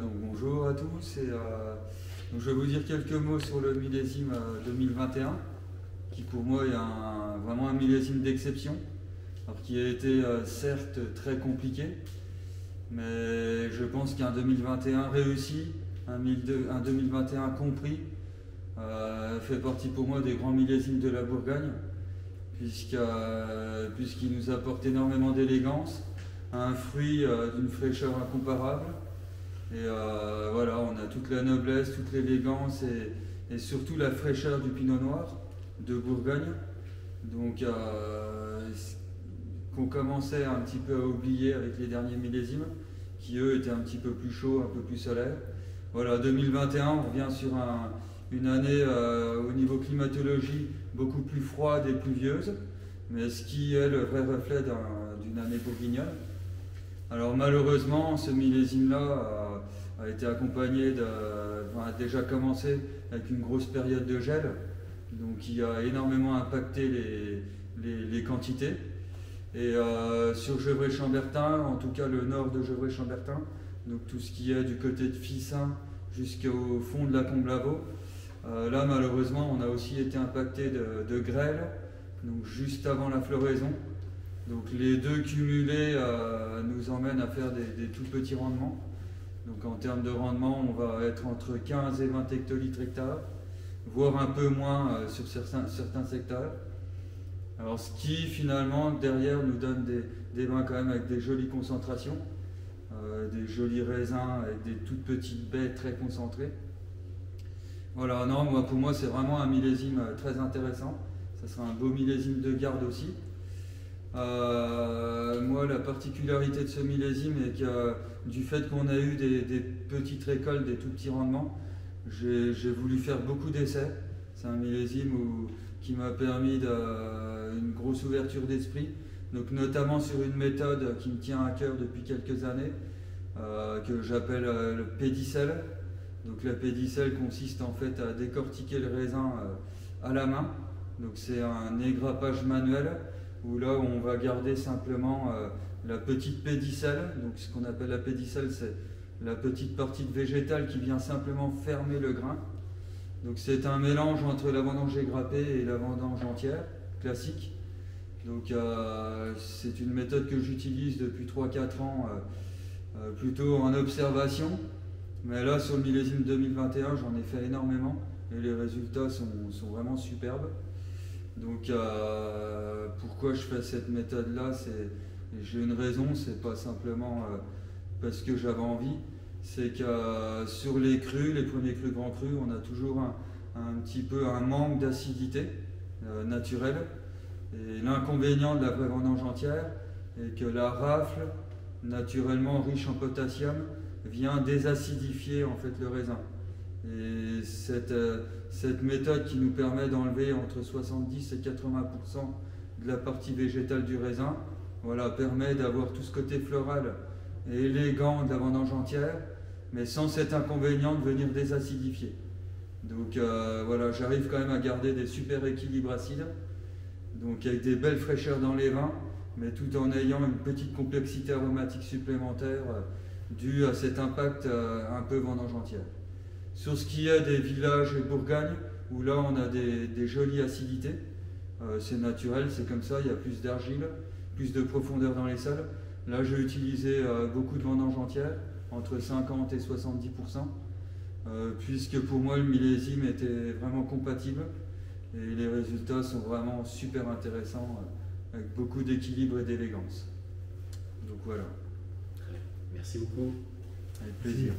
Donc bonjour à tous. Donc je vais vous dire quelques mots sur le millésime 2021, qui pour moi est vraiment un millésime d'exception, alors qui a été certes très compliqué, mais je pense qu'un 2021 réussi, un 2021 compris, fait partie pour moi des grands millésimes de la Bourgogne, puisqu'il nous apporte énormément d'élégance, un fruit d'une fraîcheur incomparable. Et voilà, on a toute la noblesse, toute l'élégance et surtout la fraîcheur du pinot noir de Bourgogne. Donc qu'on commençait un petit peu à oublier avec les derniers millésimes, qui eux étaient un petit peu plus chauds, un peu plus solaires. Voilà, 2021, on revient sur une année au niveau climatologie beaucoup plus froide et pluvieuse, mais ce qui est le vrai reflet d'une année bourguignonne. Alors malheureusement, ce millésime-là a été accompagné a déjà commencé avec une grosse période de gel, donc qui a énormément impacté les quantités. Et sur Gevrey-Chambertin, en tout cas le nord de Gevrey-Chambertin, donc tout ce qui est du côté de Fissin jusqu'au fond de la Comble-Lavaux, là malheureusement on a aussi été impacté de grêle, donc juste avant la floraison. Donc les deux cumulés nous emmènent à faire des tout petits rendements. Donc en termes de rendement, on va être entre 15 et 20 hectolitres hectare, voire un peu moins sur certains secteurs. Alors ce qui finalement derrière nous donne des vins quand même avec des jolies concentrations, des jolis raisins avec des toutes petites baies très concentrées. Voilà, non, pour moi c'est vraiment un millésime très intéressant. Ça sera un beau millésime de garde aussi. Moi, la particularité de ce millésime est que du fait qu'on a eu des petites récoltes, des tout petits rendements, j'ai voulu faire beaucoup d'essais. C'est un millésime qui m'a permis une grosse ouverture d'esprit, donc notamment sur une méthode qui me tient à cœur depuis quelques années, que j'appelle le pédicelle. Donc la pédicelle consiste en fait à décortiquer le raisin à la main. Donc c'est un égrappage manuel, où là on va garder simplement la petite pédicelle. Donc ce qu'on appelle la pédicelle, c'est la petite partie de végétale qui vient simplement fermer le grain. Donc c'est un mélange entre la vendange égrappée et la vendange entière, classique. Donc c'est une méthode que j'utilise depuis 3-4 ans, plutôt en observation. Mais là sur le millésime 2021, j'en ai fait énormément et les résultats sont vraiment superbes. Donc pourquoi je fais cette méthode-là, j'ai une raison, c'est pas simplement parce que j'avais envie, c'est que sur les crus, les premiers crus grands crus, on a toujours un petit peu un manque d'acidité naturelle. Et l'inconvénient de la vraie vendange entière est que la rafle, naturellement riche en potassium, vient désacidifier en fait le raisin. Et cette méthode qui nous permet d'enlever entre 70 et 80% de la partie végétale du raisin, voilà, permet d'avoir tout ce côté floral et élégant de la vendange entière, mais sans cet inconvénient de venir désacidifier. Donc voilà, j'arrive quand même à garder des super équilibres acides, donc avec des belles fraîcheurs dans les vins, mais tout en ayant une petite complexité aromatique supplémentaire due à cet impact un peu vendange entière. Sur ce qui est des villages Bourgogne, où là on a des jolies acidités, c'est naturel, c'est comme ça, il y a plus d'argile, plus de profondeur dans les sols. Là j'ai utilisé beaucoup de vendange entière, entre 50 et 70%, puisque pour moi le millésime était vraiment compatible et les résultats sont vraiment super intéressants, avec beaucoup d'équilibre et d'élégance. Donc voilà. Merci beaucoup. Avec plaisir.